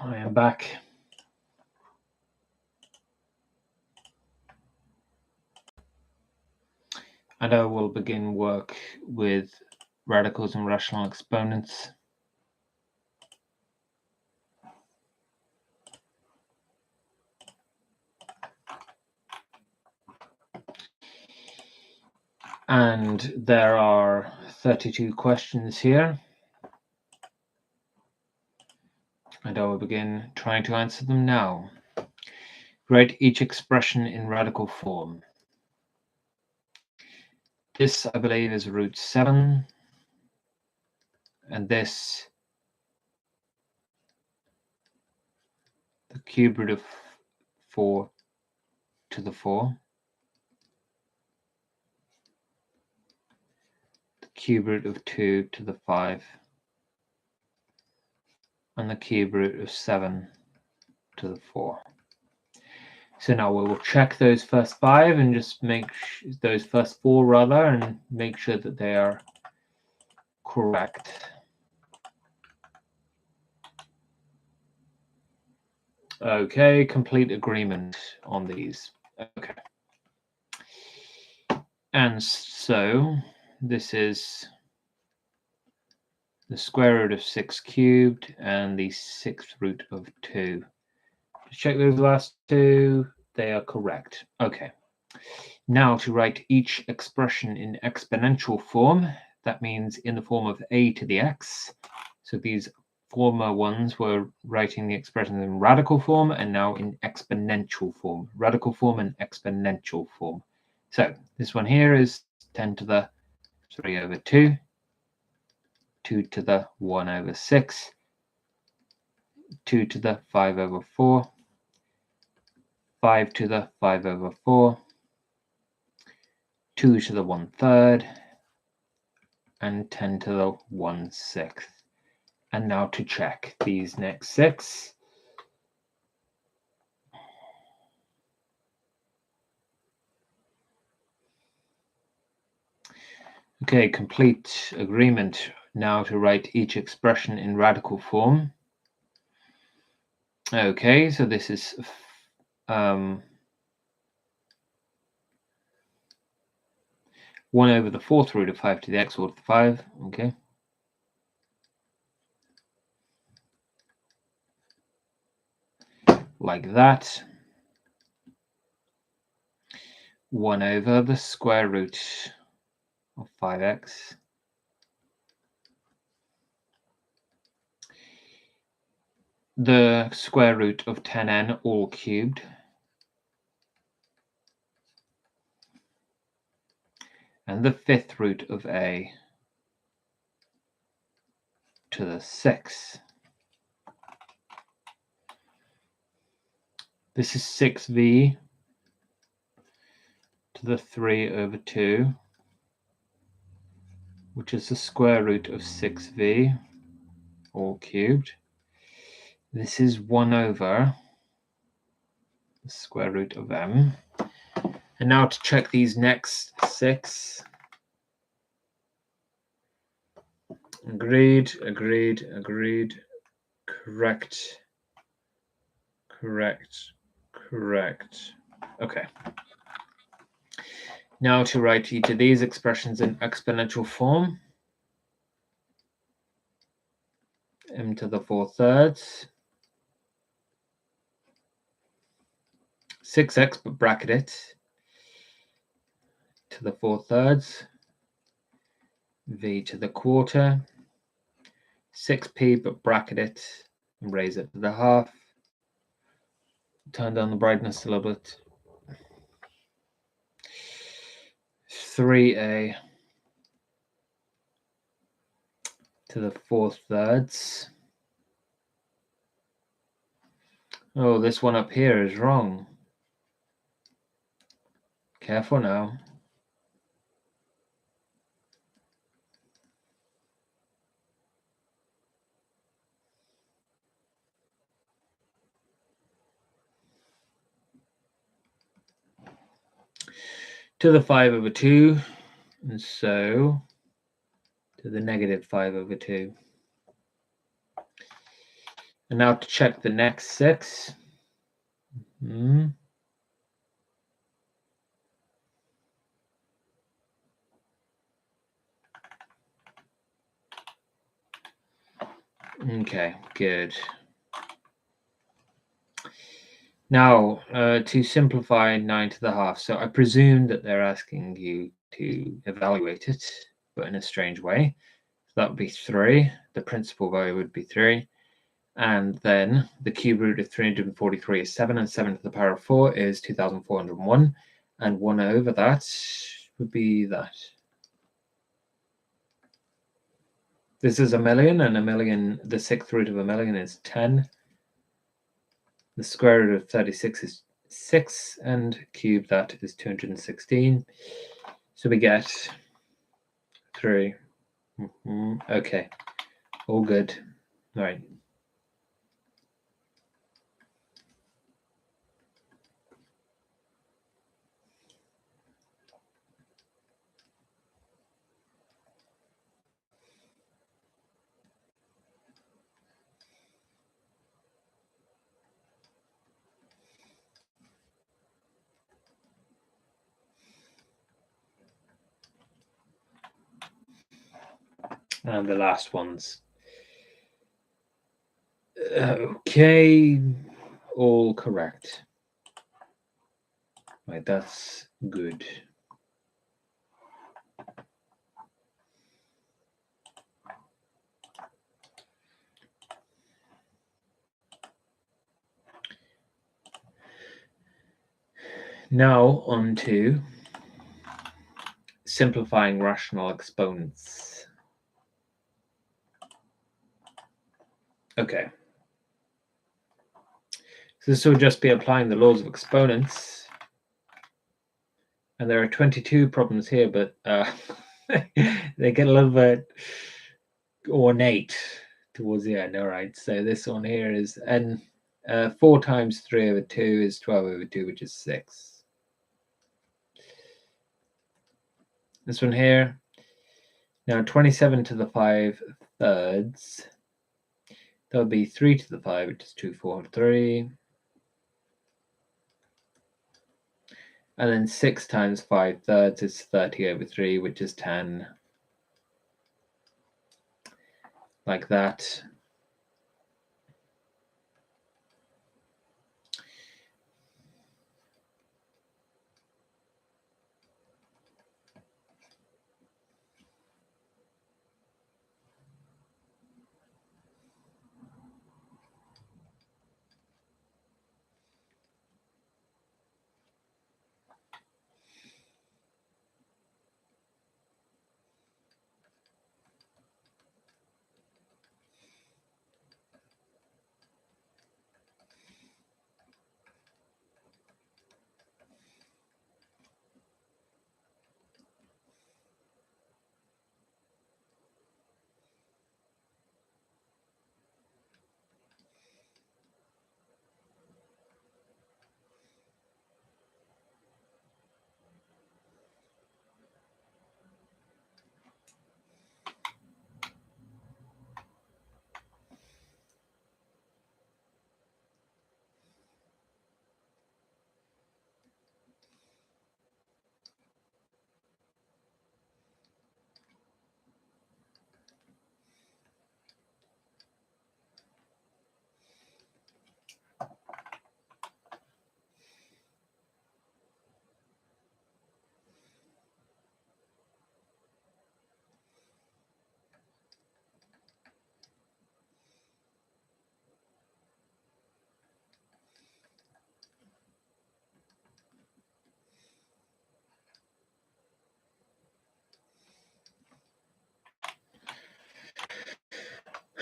I am back. And I will begin work with radicals and rational exponents. And there are 32 questions here. And I will begin trying to answer them now. Write each expression in radical form. This, I believe, is root 7. And this, the cube root of 4 to the 4. The cube root of 2 to the 5. And the cube root of 7 to the 4. So now we will check those first 5 and just make those first 4 rather, and make sure that they are correct. Okay, complete agreement on these. Okay. And so this is the square root of 6 cubed and the 6th root of 2. Just check those last 2. They are correct. Okay. Now to write each expression in exponential form, that means in the form of a to the x. So these former ones were writing the expressions in radical form, and now in exponential form. Radical form and exponential form. So this one here is 10 to the 3 over 2, 2 to the 1 over 6, 2 to the 5 over 4, 5 to the 5 over 4, 2 to the 1/3, and 10 to the 1/6. And now to check these next 6. Okay, complete agreement. Now to write each expression in radical form. Okay, so this is 1 over the 4th root of 5 to the x all to the 5. Okay. Like that. 1 over the square root of 5x. The square root of 10n all cubed. And the 5th root of a to the 6. This is 6v to the 3 over 2, which is the square root of 6v all cubed. This is 1 over the square root of m. And now to check these next 6. Agreed, agreed, agreed. Correct, correct, correct. Okay. Now to write each of these expressions in exponential form. M to the 4/3. 6x, but bracket it, to the 4/3. V to the quarter. 6p, but bracket it and raise it to the half. Turn down the brightness a little bit. 3a to the 4/3. Oh, this one up here is wrong. Careful now. To the 5 over 2, and so to the negative 5 over 2. And now to check the next 6. Okay, good. Now, to simplify 9 to the half. So I presume that they're asking you to evaluate it, but in a strange way. So that would be 3. The principal value would be 3. And then the cube root of 343 is 7, and 7 to the power of 4 is 2,401. And 1 over that would be that. This is a million, and a million, the 6th root of a million is 10. The square root of 36 is 6, and cube that is 216. So we get 3. Okay, all good. All right. And the last ones. Okay, all correct. Right, that's good. Now on to simplifying rational exponents. Okay. So this will just be applying the laws of exponents. And there are 22 problems here, but they get a little bit ornate towards the end. All right. So this one here is, and 4 times 3 over 2 is 12 over 2, which is 6. This one here. Now 27 to the 5 thirds. That would be 3 to the 5, which is 243. And then 6 times 5 thirds is 30 over 3, which is 10. Like that.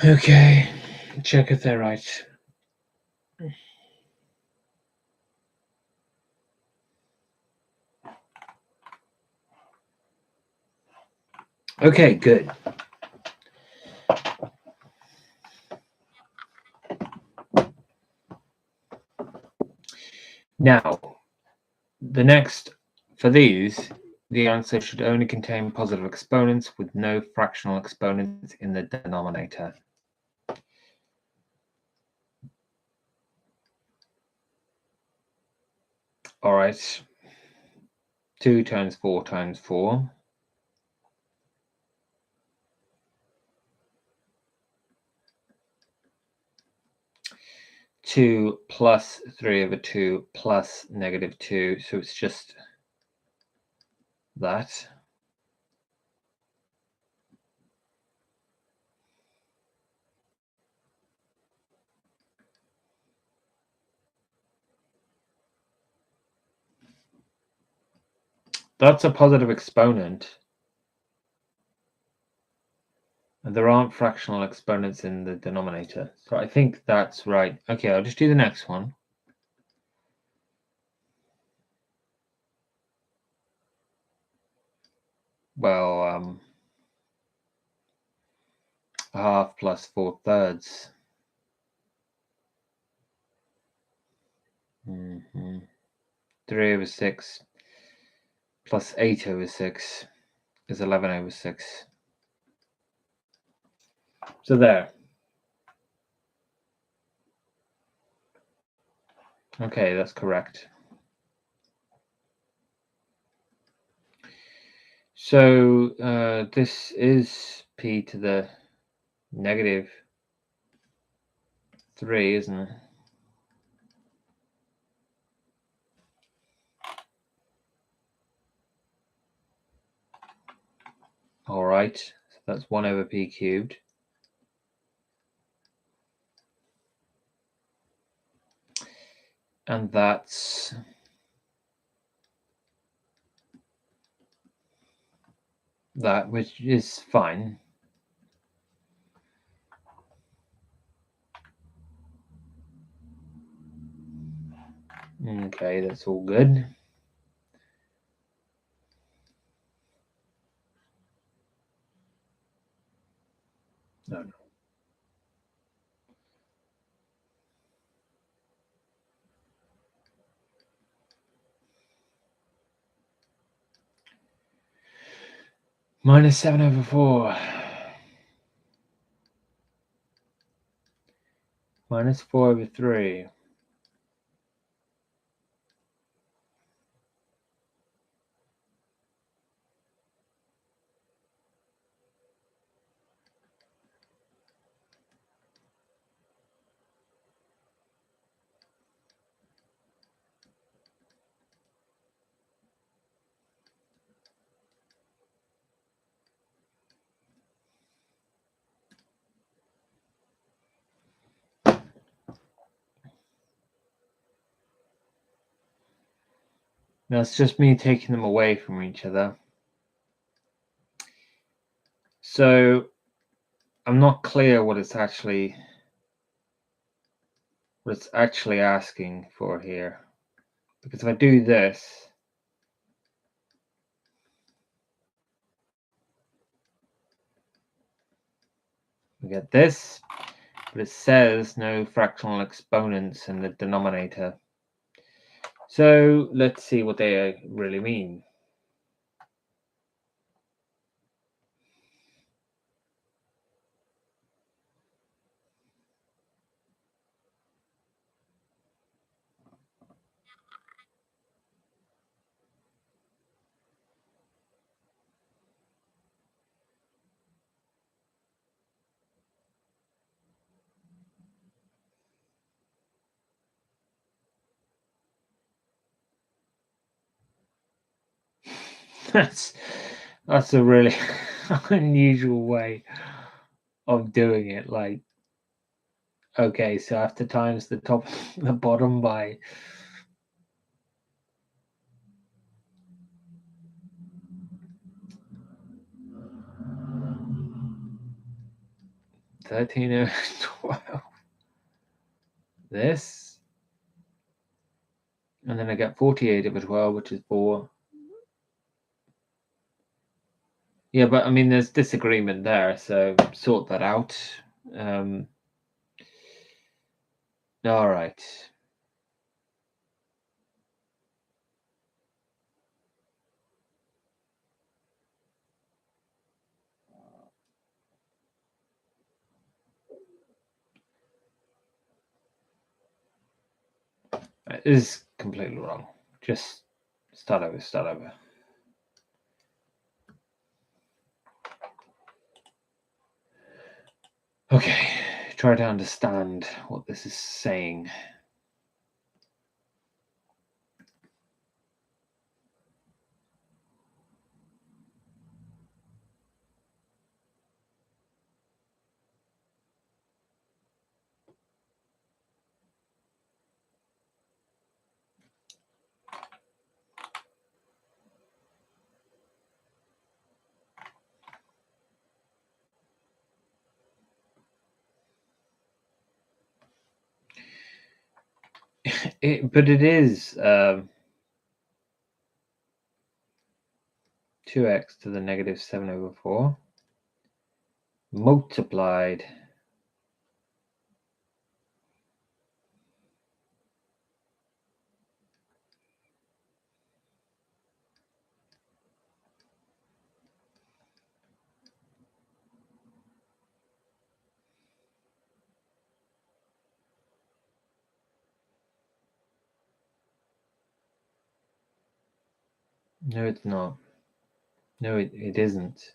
Okay, check if they're right. Okay, good. Now, the next, for these, the answer should only contain positive exponents with no fractional exponents in the denominator. All right. 2 times 4 times 4. 2 plus 3 over 2 plus negative 2. So it's just that. That's a positive exponent. And there aren't fractional exponents in the denominator. So I think that's right. Okay, I'll just do the next one. Well, half plus 4/3. 3 over 6 plus 8 over 6 is 11 over 6. So there. Okay, that's correct. So this is p to the negative 3, isn't it? All right, so that's 1 over p cubed. And that's that, which is fine. Okay, that's all good. No. Minus 7 over 4. Minus 4 over 3. Now it's just me taking them away from each other. So I'm not clear what it's actually asking for here. Because if I do this, we get this, but it says no fractional exponents in the denominator. So let's see what they really mean. That's a really unusual way of doing it. Like, okay, so I have to times the top the bottom by 13 over 12. This, and then I get 48 over 12, which is 4. Yeah, but I mean, there's disagreement there, so sort that out. All right. It is completely wrong. Just start over. Okay, try to understand what this is saying. But it is 2x to the negative 7 over 4 multiplied No, it's not. No, it isn't.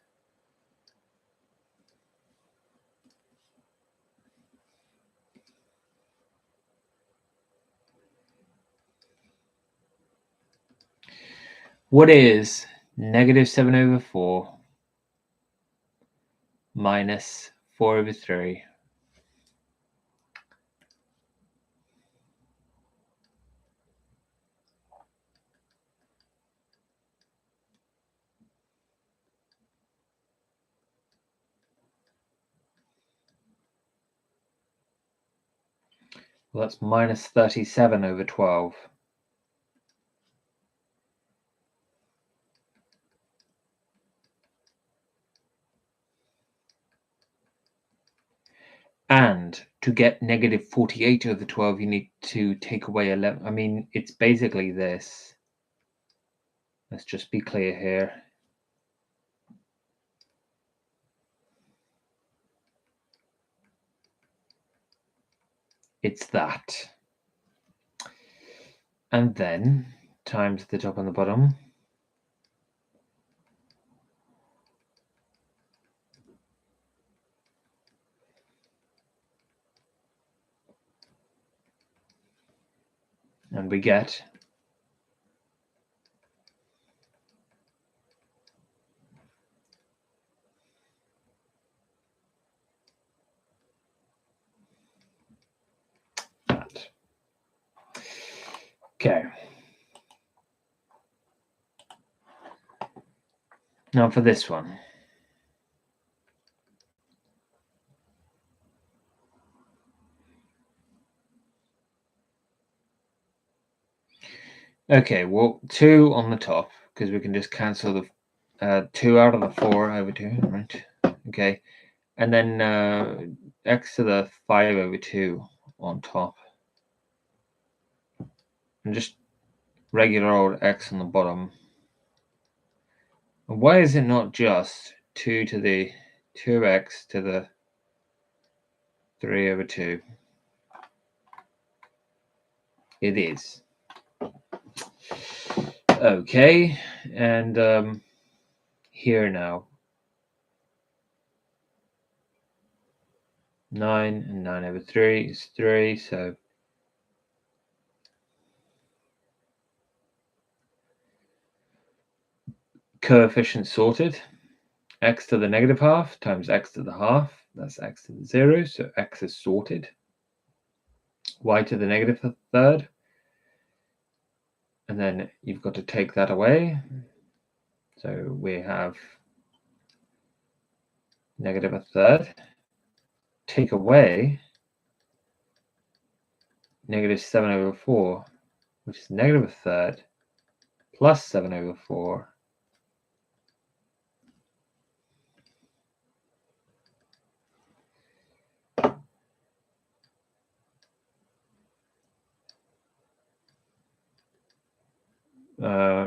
What is negative 7 over 4 minus 4 over 3? Well, that's minus 37 over 12. And to get negative 48 over 12, you need to take away 11. I mean, it's basically this. Let's just be clear here. It's that. And then times the top and the bottom. And we get that. Okay. Now for this one. Okay, well, 2 on the top, because we can just cancel the 2 out of the 4 over 2, right? Okay, and then x to the 5 over 2 on top. And just regular old x on the bottom. And why is it not just 2 to the 2x to the 3 over 2? It is. Okay, and here now. 9 and 9 over 3 is 3, so coefficient sorted. X to the negative half times x to the half, that's x to the 0, so x is sorted. Y to the negative third, and then you've got to take that away. So we have negative a third, take away negative 7 over 4, which is negative a third, plus 7 over 4.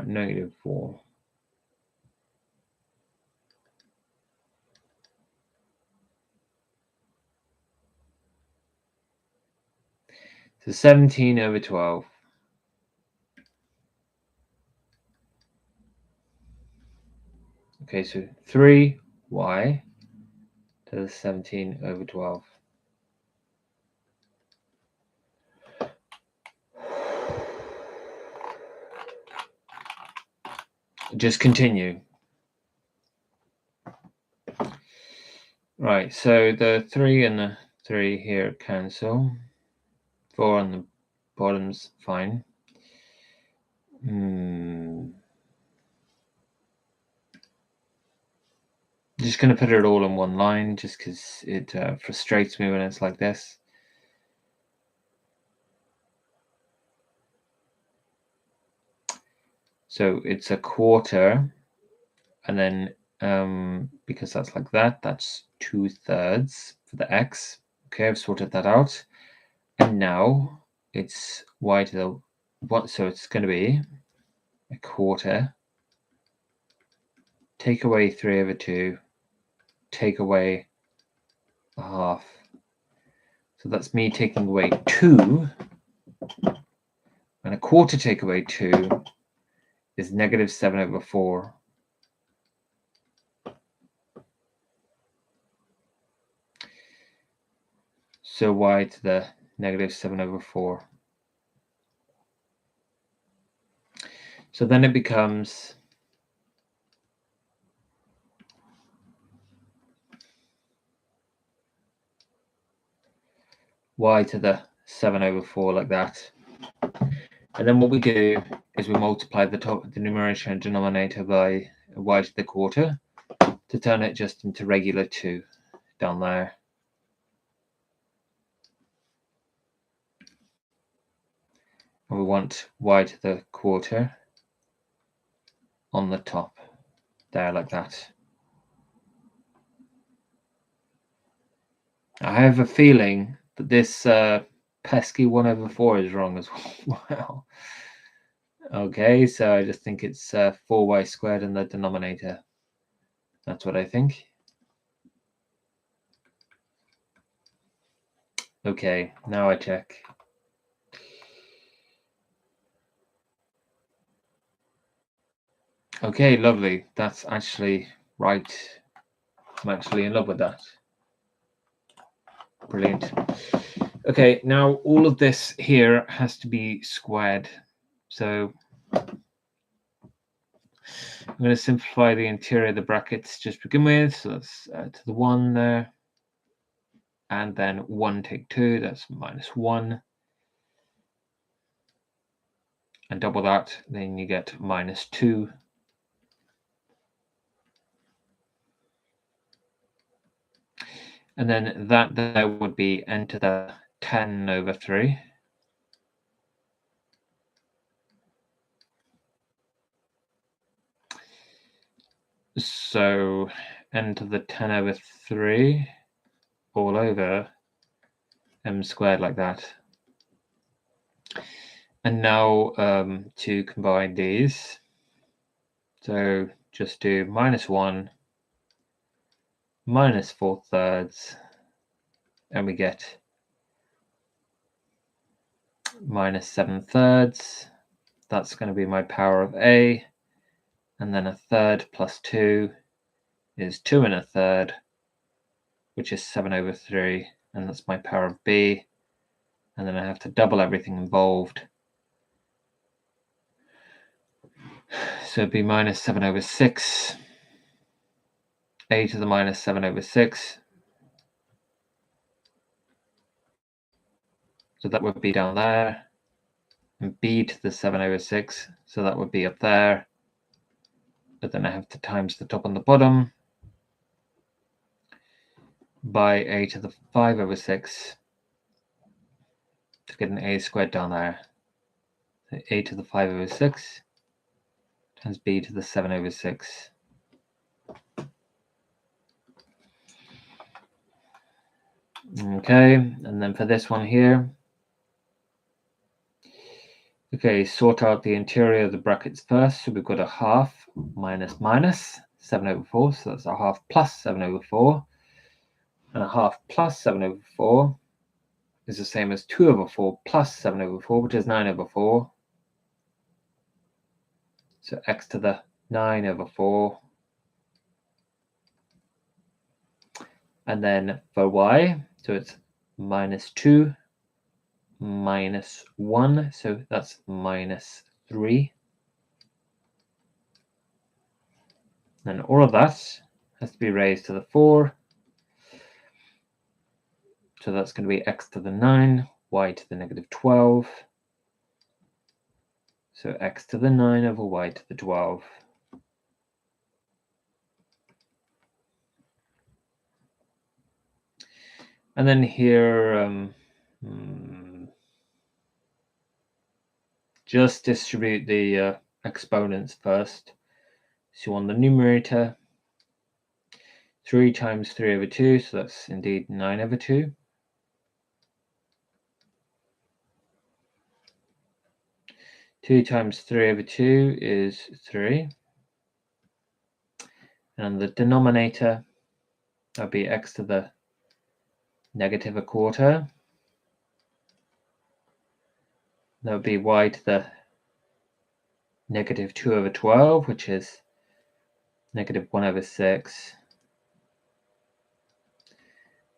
Negative 4. So 17 over 12. Okay, so 3y to the 17 over 12. Just continue. Right, so the 3 and the 3 here cancel. 4 on the bottom's fine. Just going to put it all in one line just because it frustrates me when it's like this. So it's a quarter, and then because that's like that, that's 2/3 for the x. Okay, I've sorted that out. And now it's y to the what? So it's going to be a quarter. Take away 3 over 2. Take away a half. So that's me taking away 2. And a quarter take away 2 is -7 over 4. So y to the -7 over 4. So then it becomes y to the 7 over 4 like that. And then what we do is we multiply the numerator and denominator by y to the quarter to turn it just into regular 2 down there. And we want y to the quarter on the top there like that. I have a feeling that this pesky 1 over 4 is wrong as well. Okay, so I just think it's 4y squared in the denominator. That's what I think. Okay, now I check. Okay, lovely. That's actually right. I'm actually in love with that. Brilliant. Okay, now all of this here has to be squared. So I'm going to simplify the interior of the brackets just to begin with. So that's to the 1 there. And then 1 take 2, that's -1. And double that, then you get -2. And then that there would be n to the 10 over 3. So n to the 10 over 3 all over m squared like that. And now to combine these, so just do -1 -4/3, and we get -7/3. That's going to be my power of a, and then 1/3 plus 2 is 2 1/3, which is 7 over 3, and that's my power of b. And then I have to double everything involved. So it'd be -7 over 6, a to the -7 over 6. So that would be down there. And b to the 7 over 6. So that would be up there. But then I have to times the top and the bottom by a to the 5 over 6 to get an a squared down there. So a to the 5 over 6 times b to the 7 over 6. Okay, and then for this one here, okay, sort out the interior of the brackets first. So we've got a half minus 7 over 4. So that's a half plus 7 over 4. And a half plus 7 over 4 is the same as 2 over 4 plus 7 over 4, which is 9 over 4. So x to the 9 over 4 And then for y, so it's -2 -1, so that's -3. And all of that has to be raised to the 4. So that's going to be x to the 9, y to the -12. So x to the 9 over y to the 12. And then here, just distribute the exponents first. So on the numerator, 3 times 3 over 2, so that's indeed 9 over 2. 2 times 3 over 2 is 3. And the denominator, that would be x to the -1/4. That would be y to the -2 over 12, which is -1 over 6.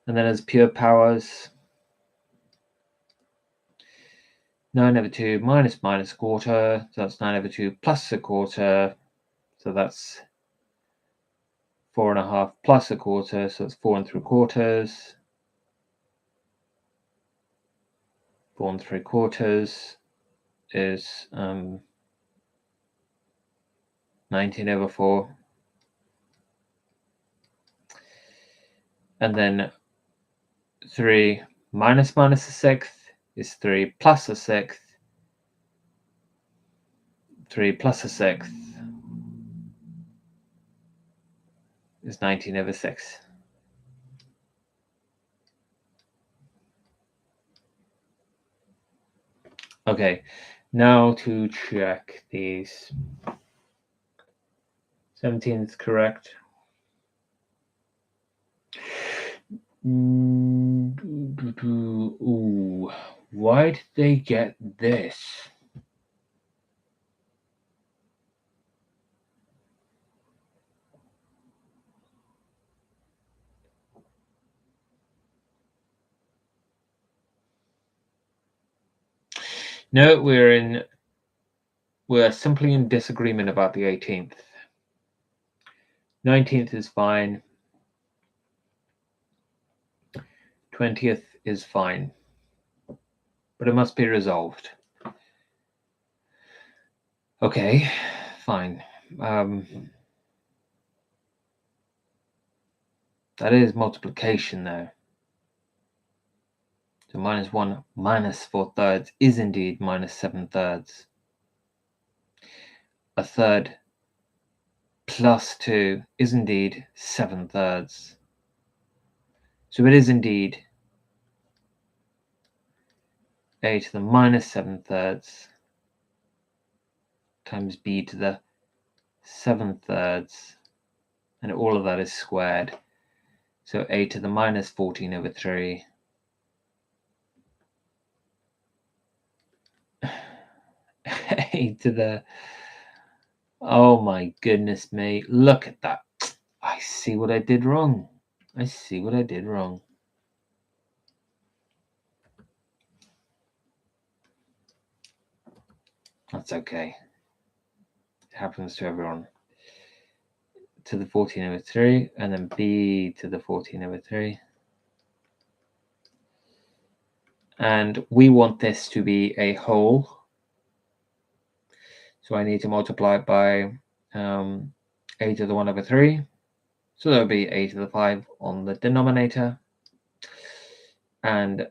And then as pure powers, 9 over 2 minus -1/4, so that's 9 over 2 plus 1/4, so that's 4.5 plus 1/4, so it's 4 3/4. 4 3/4 is 19 over 4. And then 3 minus -1/6 is 3 plus 1/6. 3 plus 1/6 is 19 over 6. Okay, now to check these. 17 is correct. Ooh, why did they get this? No, we're simply in disagreement about the 18th. 19th is fine. 20th is fine. But it must be resolved. Okay, fine. That is multiplication though. So -1 minus 4/3 is indeed -7/3. A third plus 2 is indeed 7/3. So it is indeed a to the -7/3 times b to the 7/3, and all of that is squared. So a to the -14 over 3. A to the... Oh my goodness me, look at that. I see what I did wrong. I see what I did wrong. That's okay. It happens to everyone. To the 14 over 3, and then b to the 14 over 3. And we want this to be a whole. So I need to multiply it by a to the 1 over 3. So that would be a to the 5 on the denominator. And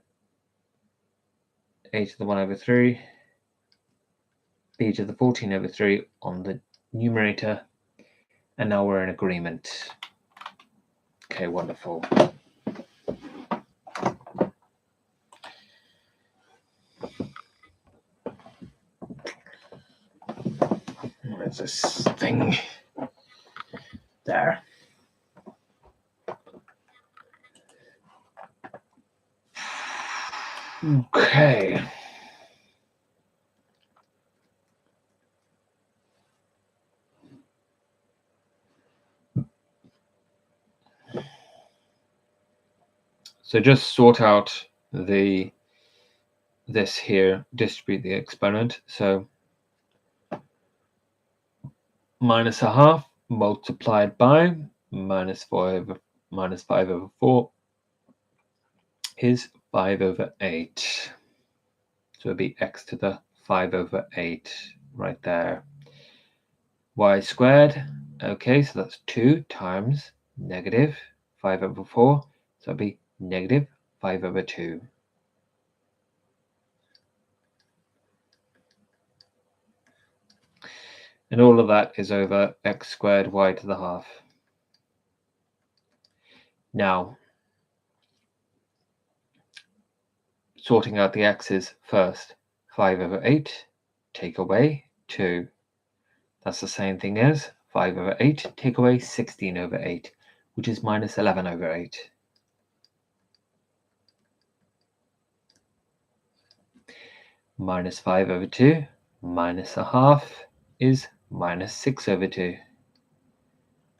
a to the 1 over 3. B to the 14 over 3 on the numerator. And now we're in agreement. Okay, wonderful. Where's this thing? There. Okay. So just sort out this here, distribute the exponent. So minus a half multiplied by minus 5 over 4 is 5 over 8. So it'd be x to the 5 over 8 right there. Y squared, okay, so that's 2 times negative 5 over 4, so it'd be negative 5 over 2. And all of that is over x squared y to the half. Now, sorting out the x's first. 5 over 8, take away 2. That's the same thing as 5 over 8, take away 16 over 8, which is minus 11 over 8. Minus 5 over 2, minus a half is minus 6 over 2,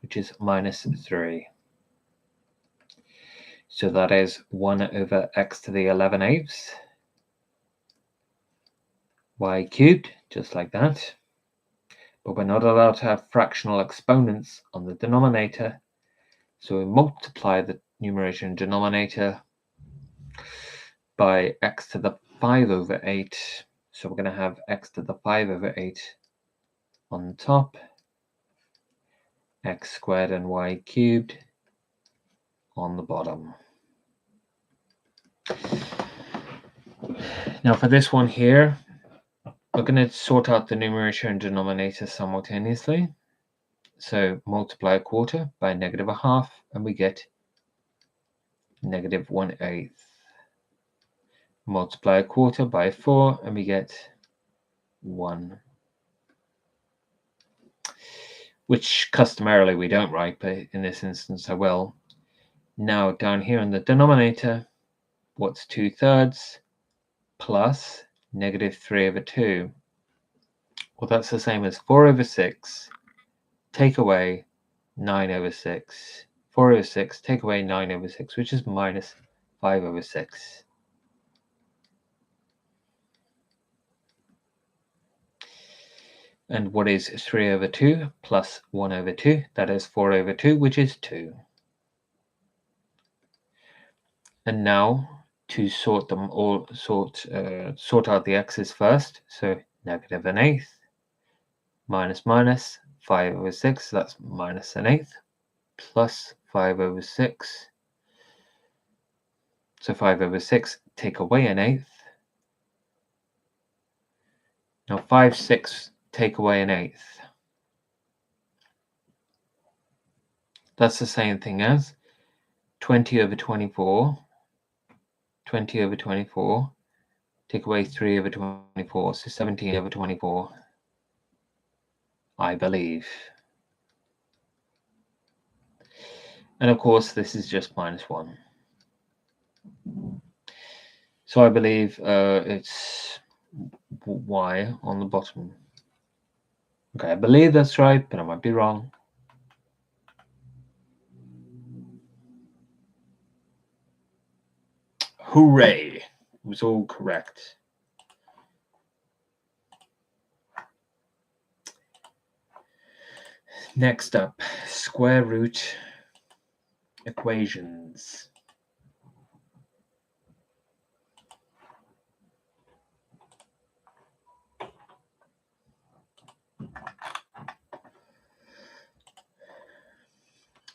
which is minus 3. So that is 1 over x to the 11/8, y cubed, just like that. But we're not allowed to have fractional exponents on the denominator, so we multiply the numerator and denominator by x to the 5 over 8. So we're going to have x to the 5 over 8 on the top, x squared and y cubed on the bottom. Now for this one here, we're going to sort out the numerator and denominator simultaneously. So multiply a quarter by negative a half, and we get negative 1/8. Multiply a quarter by 4, and we get 1. Which customarily we don't write, but in this instance I will. Now down here in the denominator, what's 2/3 plus negative 3 over 2? Well, that's the same as 4 over 6, take away 9 over 6. 4 over 6, take away 9 over 6, which is minus 5 over 6. And what is 3 over 2 plus 1 over 2? That is 4 over 2, which is 2. And now to sort them all, sort out the x's first. So negative 1/8 minus minus 5 over 6, so that's minus 1/8 plus 5 over 6. So 5 over 6, take away 1/8. Now 5, 6, take away 1/8. That's the same thing as 20 over 24. 20 over 24, take away 3 over 24, so 17 over 24, I believe. And of course, this is just minus 1. So I believe it's y on the bottom. Okay, I believe that's right, but I might be wrong. Hooray! It was all correct. Next up, square root equations.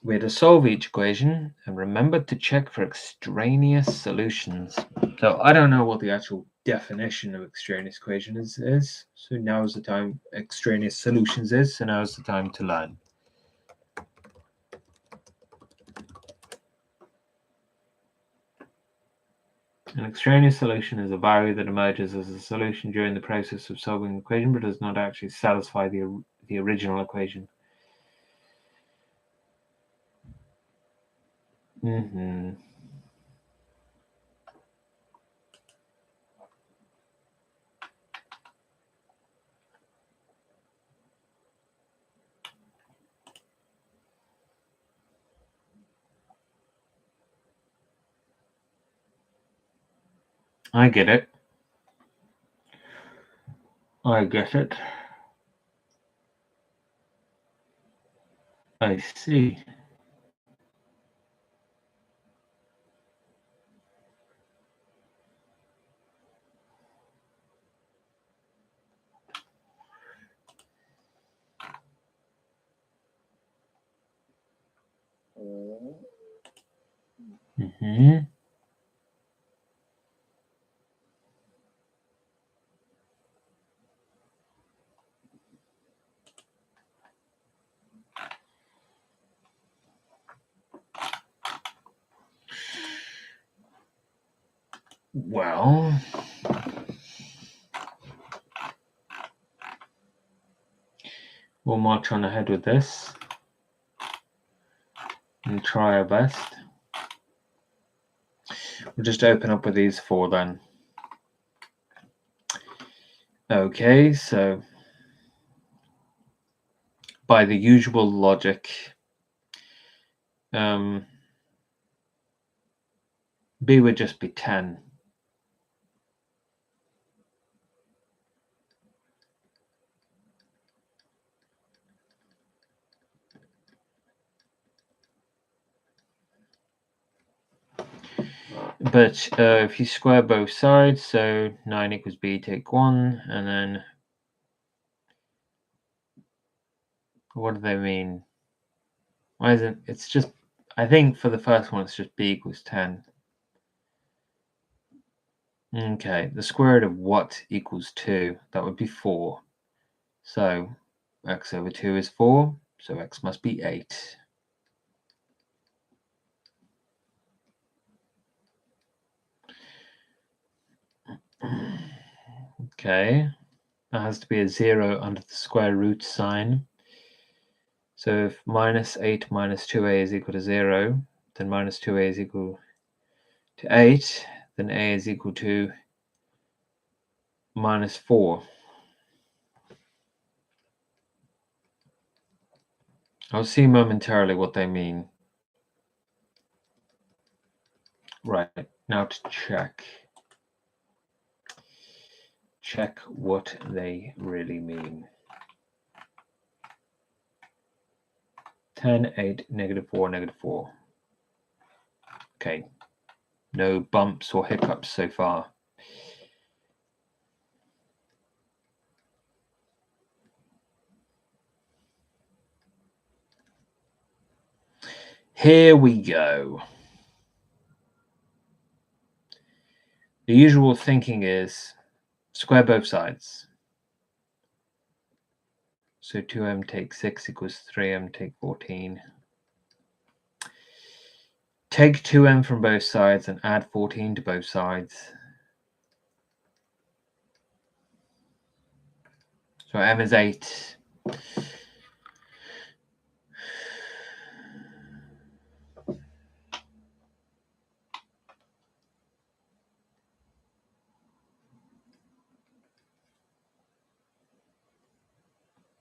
We're to solve each equation and remember to check for extraneous solutions. So I don't know what the actual definition of extraneous equations is. So now's the time extraneous solutions is, so now's the time to learn. An extraneous solution is a variable that emerges as a solution during the process of solving the equation but does not actually satisfy the original equation. I get it. I get it. I see. Mm-hmm. Well, we'll march on ahead with this and try our best. We'll just open up with these four then. Okay, so by the usual logic, B would just be 10. But if you square both sides, so 9 equals B, take 1, and then what do they mean? Why isn't it's just, I think for the first one it's just B equals 10. Okay, the square root of what equals 2? That would be 4. So x over 2 is 4, so x must be 8. Okay, that has to be a 0 under the square root sign. So if minus 8 minus 2a is equal to 0, then minus 2a is equal to 8, then a is equal to minus 4. I'll see momentarily what they mean. Right, now to check. Check what they really mean. 10, 8, negative 4, negative 4. Okay, no bumps or hiccups so far. Here we go. The usual thinking is square both sides. So 2m take 6 equals 3m take 14. Take 2m from both sides and add 14 to both sides. So m is 8.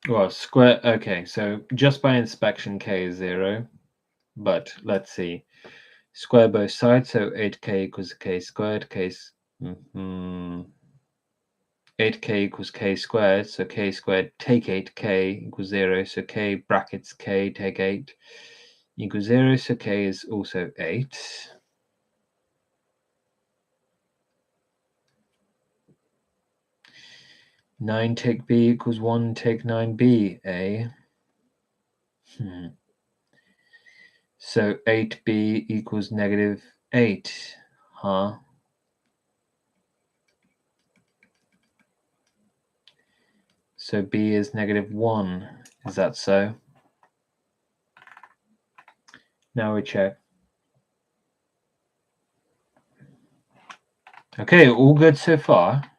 Well, square, okay, so just by inspection k is 0, but let's see. Square both sides, so 8k equals k squared, 8k equals k squared, so k squared take 8k equals 0, so k brackets k take 8 equals 0, so k is also 8. Nine take b equals 1 take 9b, a. So 8b equals negative 8, huh? So b is negative 1. Is that so? Now we check. Okay, all good so far.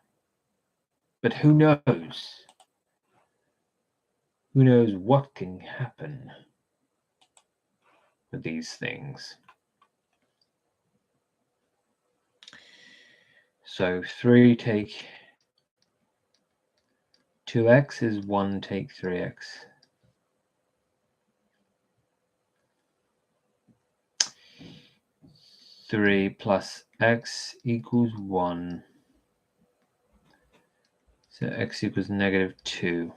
But who knows? Who knows what can happen with these things? So 3 take 2x is 1 take 3x. 3 plus x equals 1. So x equals -2.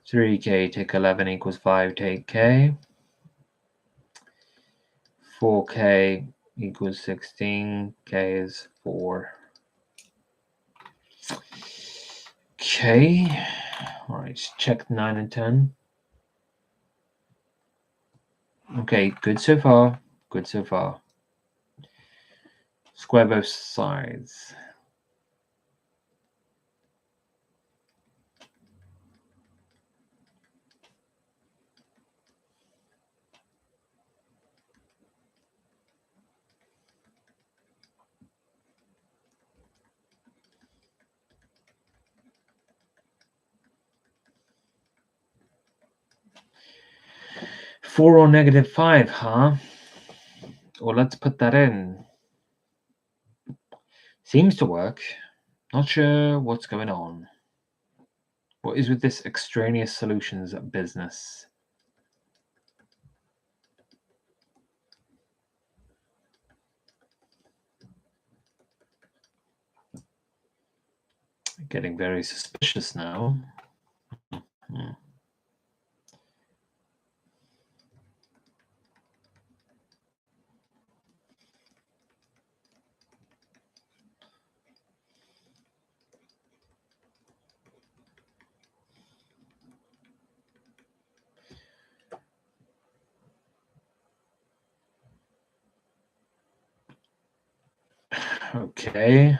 3k take 11 equals 5 take k. 4k equals 16. K is 4. Okay. All right, check 9 and 10. Okay, good so far. Good so far. Square both sides. Four or -5, huh? Well, let's put that in. Seems to work. Not sure what's going on. What is with this extraneous solutions business? Getting very suspicious now. Okay.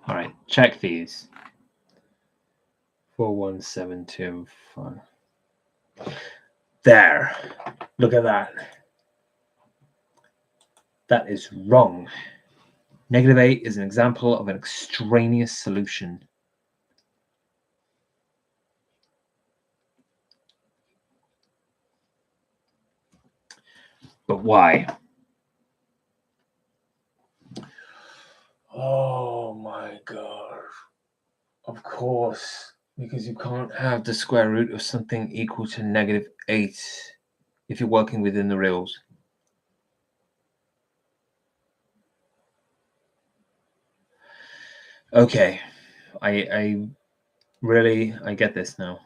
All right, check these. 4, 1, 7, 2, 5. There. Look at that. That is wrong. -8 is an example of an extraneous solution. But why? Oh my god. Of course. Because you can't have the square root of something equal to -8 if you're working within the reals. Okay. I get this now.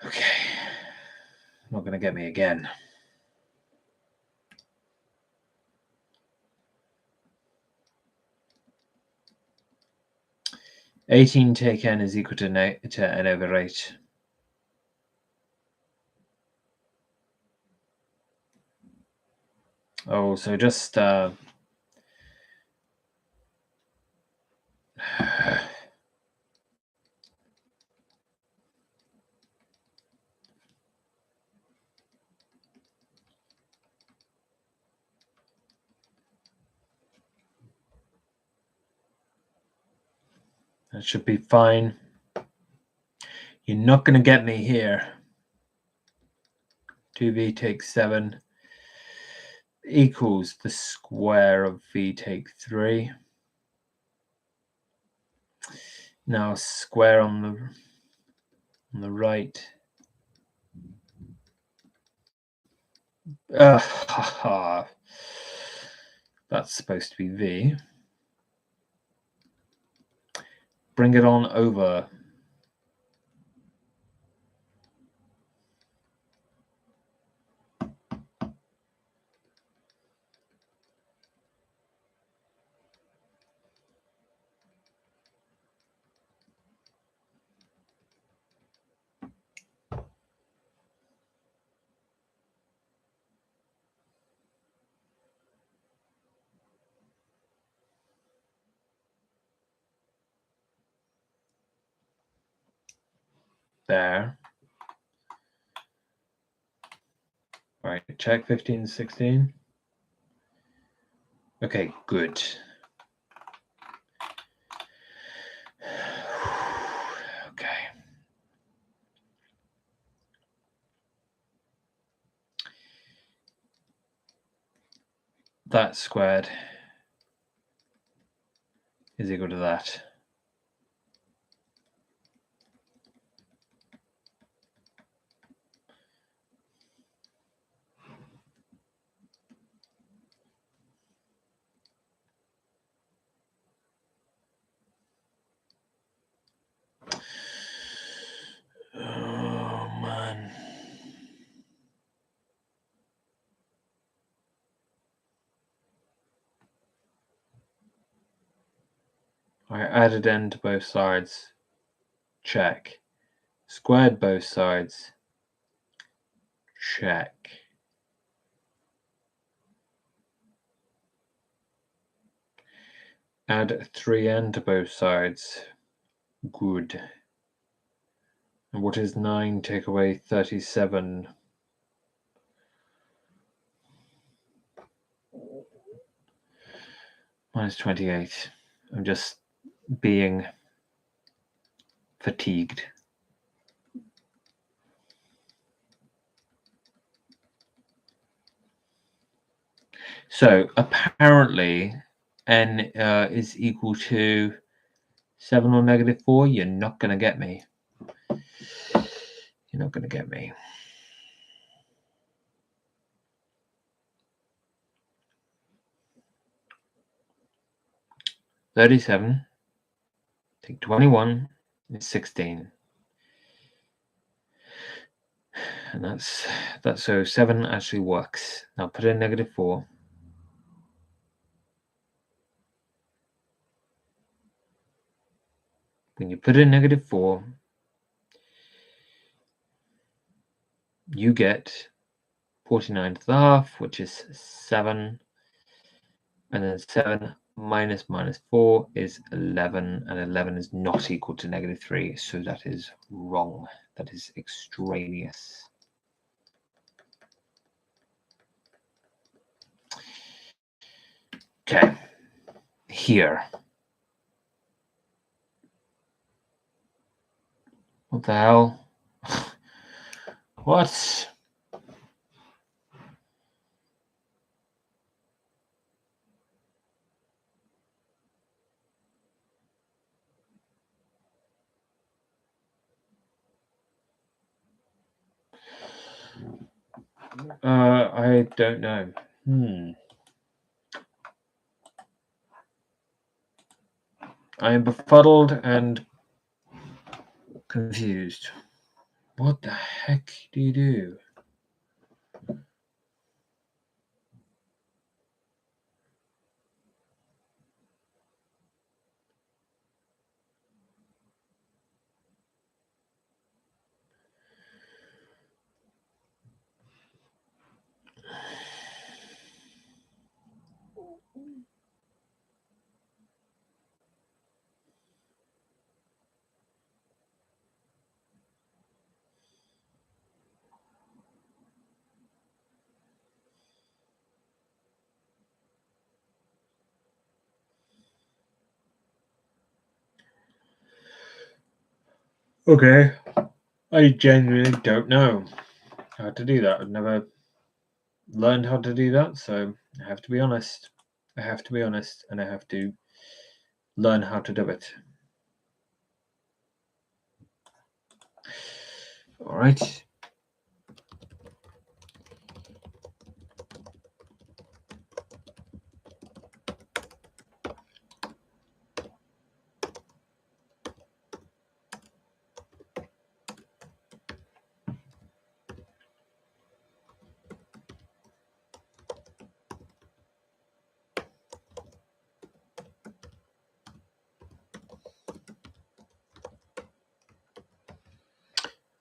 Okay. Not gonna get me again. (18) take n is equal to n over 8. Oh, so just that should be fine. You're not going to get me here. 2v take 7 equals the square of v take 3. Now square on the right. That's supposed to be v. Bring it on over. There. All right, check 15, 16. Okay, good. Okay. that squared is equal to that. Oh, man. I added n to both sides. Check. Squared both sides. Check. Add 3n to both sides. Good. And what is 9 take away 37? Minus 28. I'm just being fatigued. So apparently n is equal to 7 or negative 4. You're not going to get me. You're not going to get me. $37 take 21 is 16. And that's so 7 actually works. Now put in negative 4. When you put in negative 4, you get 49 to the half, which is 7. And then 7 minus 4 is 11. And 11 is not equal to negative 3. So that is wrong. That is extraneous. Okay. Here. What the hell? What? I don't know. I am befuddled and confused. What the heck do you do? Okay. I genuinely don't know how to do that. I've never learned how to do that, so I have to be honest. I have to be honest, and I have to learn how to do it. All right.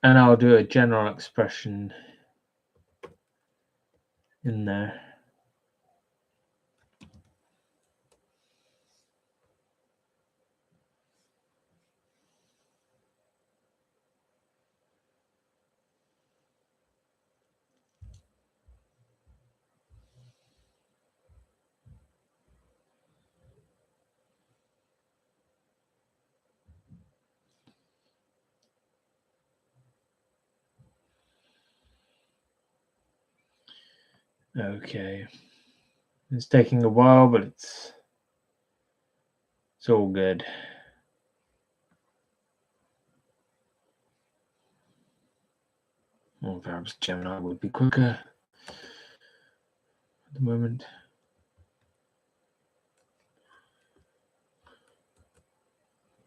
And I'll do a general expression in there. Okay. It's taking a while, but it's all good. Well, perhaps Gemini would be quicker at the moment.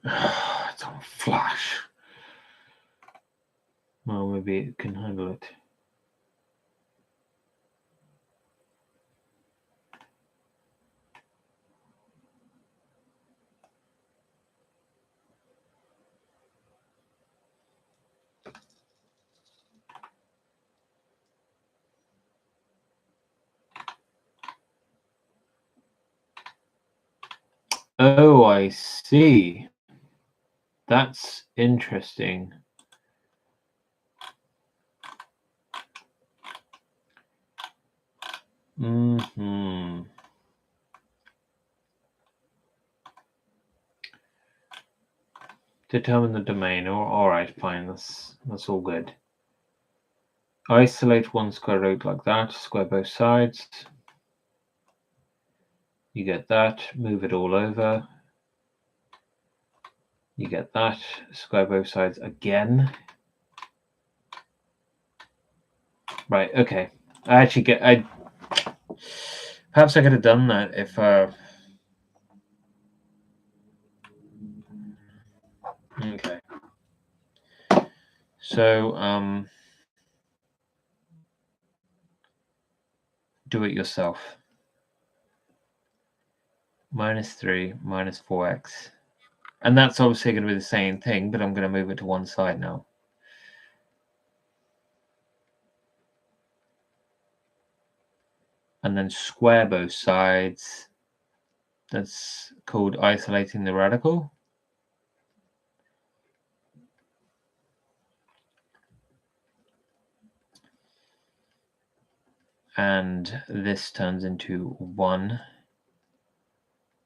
It's on Flash. Well, maybe it can handle it. Oh, I see. That's interesting. Mm-hmm. Determine the domain. All right, fine. That's all good. Isolate one square root like that. Square both sides. You get that. Move it all over. You get that. Square both sides again. Right. Okay. I actually get. Perhaps I could have done that if. Okay. So do it yourself. -3 minus 4x. And that's obviously going to be the same thing, but I'm going to move it to one side now. And then square both sides. That's called isolating the radical. And this turns into 1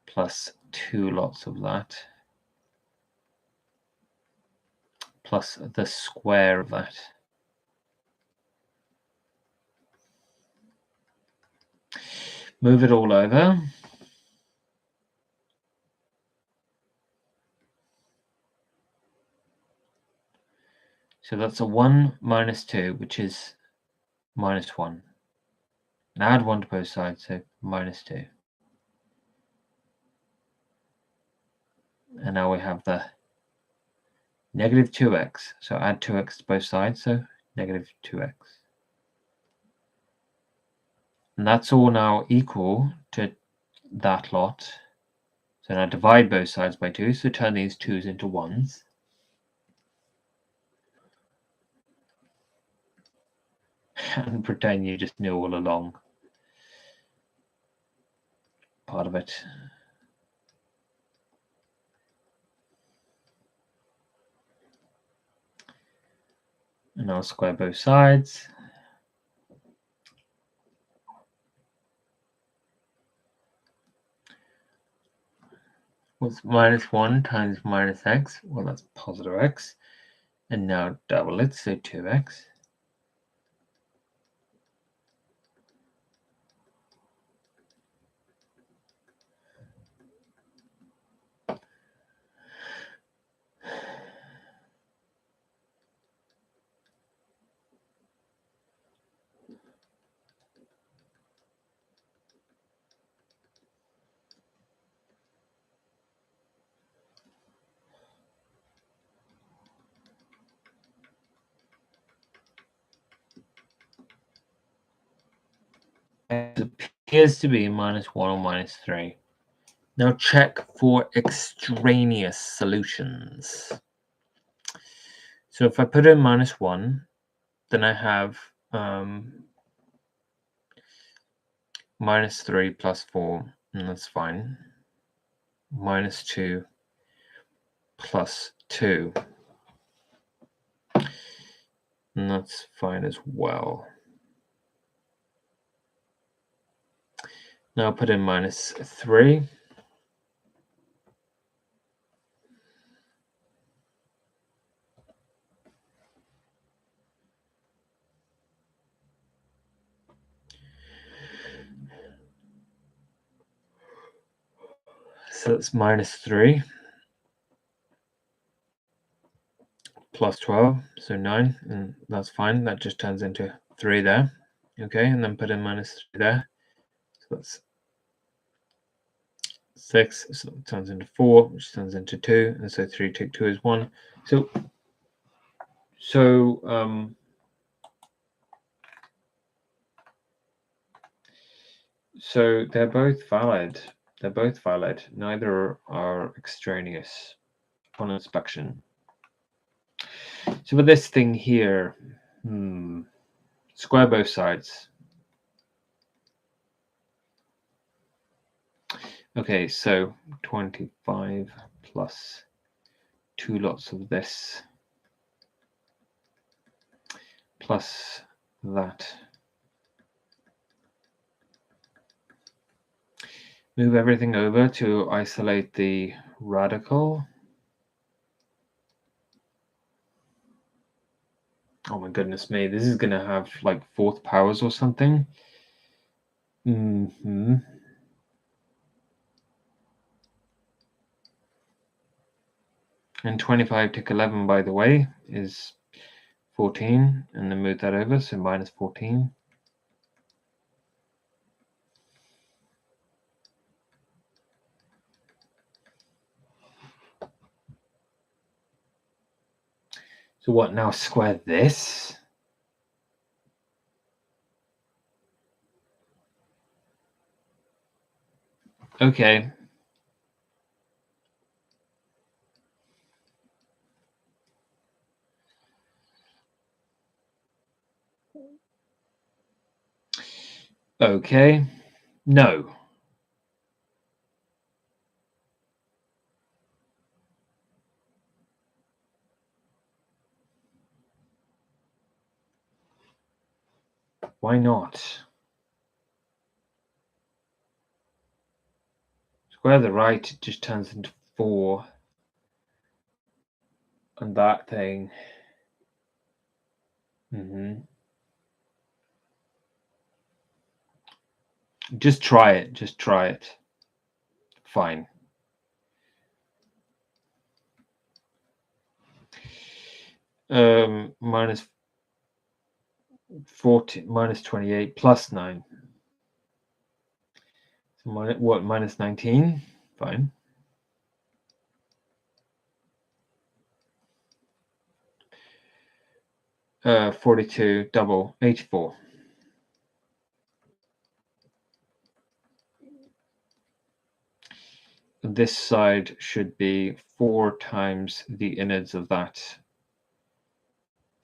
plus 2 lots of that, plus the square of that. Move it all over. So that's a 1 minus 2, which is -1. And add 1 to both sides, so -2. And now we have the -2x. So add 2x to both sides, so -2x. And that's all now equal to that lot. So now divide both sides by 2, so turn these 2's into 1's. And pretend you just knew all along. Part of it. And I'll square both sides. What's -1 times -x? Well, that's positive x. And now double it, so 2x. It appears to be -1 or -3. Now check for extraneous solutions. So if I put in -1, then I have -3 plus 4, and that's fine. -2 plus 2, and that's fine as well. Now put in -3. so that's minus 3 plus 12, so 9, and that's fine. That just turns into 3 there. Okay, and then put in minus 3 there. So that's 6, so it turns into 4, which turns into 2, and so 3 take 2 is 1. So they're both valid. They're both valid. Neither are extraneous on inspection. So for this thing here, square both sides. Okay, so 25 plus 2 lots of this plus that. Move everything over to isolate the radical. Oh my goodness me, this is going to have like fourth powers or something. And 25 take 11, by the way, is 14, and then move that over, so minus 14. So what, now square this? Okay. Okay. No. Why not? Square the right, it just turns into 4. And that thing. Just try it. Just try it. Fine. Minus 40, minus 28, plus 9. So what, minus 19? Fine. Uh, 42, double, 84. This side should be 4 times the innards of that.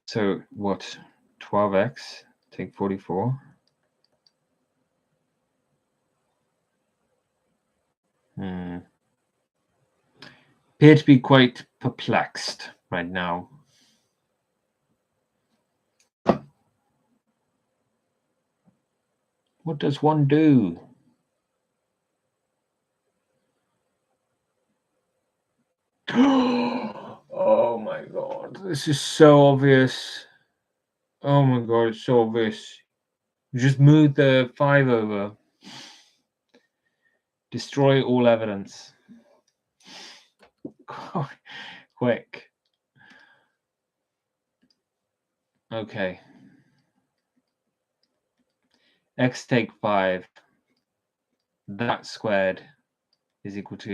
So what? 12x, take 44. Appear to be quite perplexed right now. What does one do? Oh my god, this is so obvious. Oh my god, it's so obvious. Just move the 5 over. Destroy all evidence. Quick. Okay. X take 5. That squared is equal to